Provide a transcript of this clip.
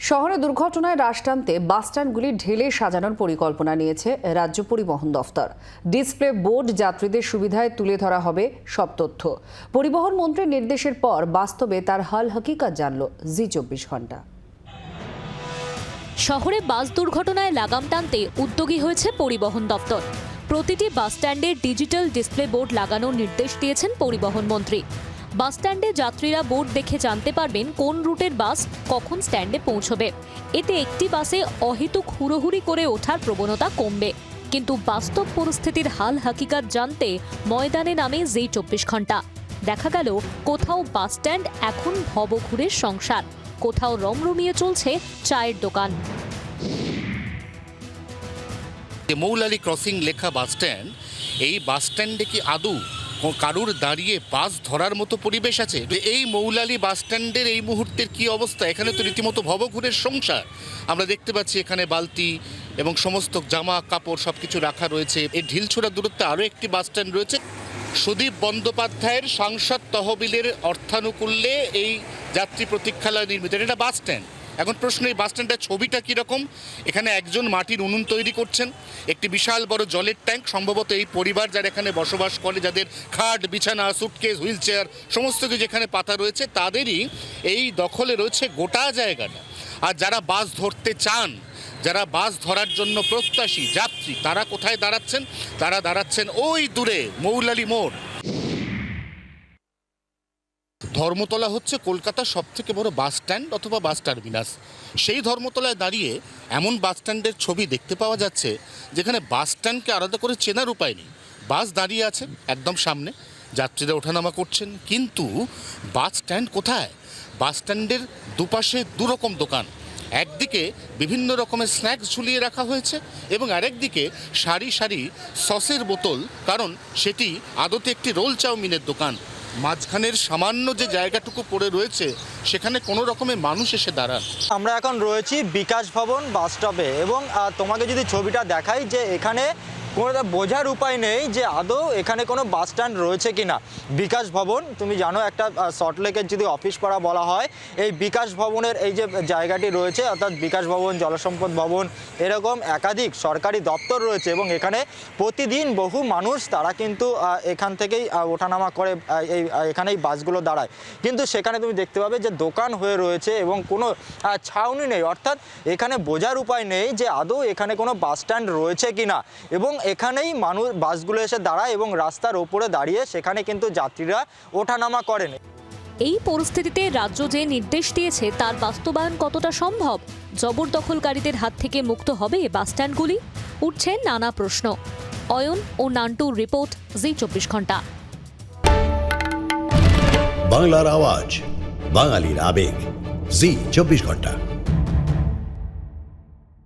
শহরে দুর্ঘটনায় রাশ টানতে বাসস্ট্যান্ডগুলি ঢেলে সাজানোর পরিকল্পনা নিয়েছে রাজ্য পরিবহন দফতর। ডিসপ্লে বোর্ড যাত্রীদের সুবিধায় তুলে ধরা হবে সব তথ্য। পরিবহন মন্ত্রীর নির্দেশের পর বাস্তবে তার হাল হকিকত জানল জি 24 ঘন্টা। শহরে বাস দুর্ঘটনায় লাগাম টানতে উদ্যোগী হয়েছে পরিবহন দফতর। প্রতিটি বাসস্ট্যান্ডে ডিজিটাল ডিসপ্লে বোর্ড লাগানোর নির্দেশ দিয়েছেন পরিবহন মন্ত্রী। বাসস্ট্যান্ডে যাত্রীরা বোর্ড দেখে জানতে পারবেন কোন রুটের বাস কখন স্ট্যান্ডে পৌঁছবে। এতে একটি বাসে অহেতুক হুড়োহুড়ি করে ওঠার প্রবণতা কমবে। কিন্তু বাস্তব পরিস্থিতির হাল হাকিকত জানতে ময়দানে নামে জি 24 ঘন্টা। দেখা গেল কোথাও বাসস্ট্যান্ড এখন ভবঘুরের সংসার, কোথাও রমরমিয়ে চলছে চায়ের দোকান। মৌলালি ক্রসিং লেখা বাসস্ট্যান্ড, এই বাসস্ট্যান্ডে কি আদৌ কারুর দাঁড়িয়ে বাস ধরার মতো পরিবেশ আছে? এই মৌলালি বাসস্ট্যান্ডের এই মুহূর্তের কি অবস্থা? এখানে তো রীতিমতো ভবঘুরের সংসার। আমরা দেখতে পাচ্ছি এখানে বালতি এবং সমস্ত জামা কাপড় সবকিছু রাখা রয়েছে। এই ঢিলছোড়া দূরত্বে আরও একটি বাসস্ট্যান্ড রয়েছে। সুদীপ বন্দ্যোপাধ্যায়ের সাংসদ তহবিলের অর্থানুকূল্যে এই যাত্রী প্রতীক্ষালয় নির্মিত, এটা বাসস্ট্যান্ড। এখন প্রশ্ন, এই বাসস্ট্যান্ডের ছবিটা কীরকম? এখানে একজন মাটির উনুন তৈরি করছেন, একটি বিশাল বড় জলের ট্যাঙ্ক, সম্ভবত এই পরিবার যারা এখানে বসবাস করে, যাদের খাট বিছানা সুটকেস হুইল চেয়ার সমস্ত কিছু যেখানে পাতা রয়েছে, তাদেরই এই দখলে রয়েছে গোটা জায়গাটা। আর যারা বাস ধরতে চান, যারা বাস ধরার জন্য প্রত্যাশী যাত্রী, তারা কোথায় দাঁড়াচ্ছেন? তারা দাঁড়াচ্ছেন ওই দূরে মৌলালি মোড়। ধর্মতলা হচ্ছে কলকাতার সবথেকে বড় বাস স্ট্যান্ড অথবা বাস টার্মিনাস। সেই ধর্মতলায় দাঁড়িয়ে এমন বাস স্ট্যান্ডের ছবি দেখতে পাওয়া যাচ্ছে যেখানে বাস স্ট্যান্ডকে আলাদা করে চেনার উপায় নেই। বাস দাঁড়িয়ে আছে একদম সামনে, যাত্রীরা ওঠানামা করছেন, কিন্তু বাস স্ট্যান্ড কোথায়? বাস স্ট্যান্ডের দুপাশে দুরকম দোকান। একদিকে বিভিন্ন রকমের স্ন্যাক্স ঝুলিয়ে রাখা হয়েছে এবং আরেকদিকে সারি সারি সসের বোতল, কারণ সেটি আদতে একটি রোল চাউমিনের দোকান। মাঝখানের সামান্য যে জায়গাটুকু পড়ে রয়েছে সেখানে কোনো রকমের মানুষ এসে দাঁড়ান। আমরা এখন রয়েছি বিকাশ ভবন বাস স্টপে এবং তোমাকে যদি ছবিটা দেখাই যে এখানে কোনো বোঝার উপায় নেই যে আদৌ এখানে কোনো বাস স্ট্যান্ড রয়েছে কি না। বিকাশ ভবন, তুমি জানো, একটা সল্টলেকের যদি অফিস পাড়া বলা হয়, এই বিকাশ ভবনের এই যে জায়গাটি রয়েছে, অর্থাৎ বিকাশ ভবন, জলসম্পদ ভবন, এরকম একাধিক সরকারি দপ্তর রয়েছে এবং এখানে প্রতিদিন বহু মানুষ তারা কিন্তু এখান থেকেই ওঠানামা করে, এখানেই বাসগুলো দাঁড়ায়। কিন্তু সেখানে তুমি দেখতে পাবে যে দোকান হয়ে রয়েছে এবং কোনো ছাউনি নেই, অর্থাৎ এখানে বোঝার উপায় নেই যে আদৌ এখানে কোনো বাস স্ট্যান্ড রয়েছে কি না। এবং এখানেই মানুষ বাসগুলো এসে দাঁড়ায় এবং রাস্তার ওপরে দাঁড়িয়ে সেখানে কিন্তু যাত্রীরা ওঠানামা করেন। এই পরিস্থিতিতে রাজ্য যে নির্দেশ দিয়েছে তার বাস্তবায়ন কতটা সম্ভব? জবরদখলকারীদের হাত থেকে মুক্ত হবে বাসস্ট্যান্ডগুলি? উঠছে নানা প্রশ্ন। অয়ন ও নান্টুর রিপোর্ট, জি 24 ঘন্টা। বাংলার আওয়াজ, বাঙালির আবেগ, জি 24 ঘন্টা।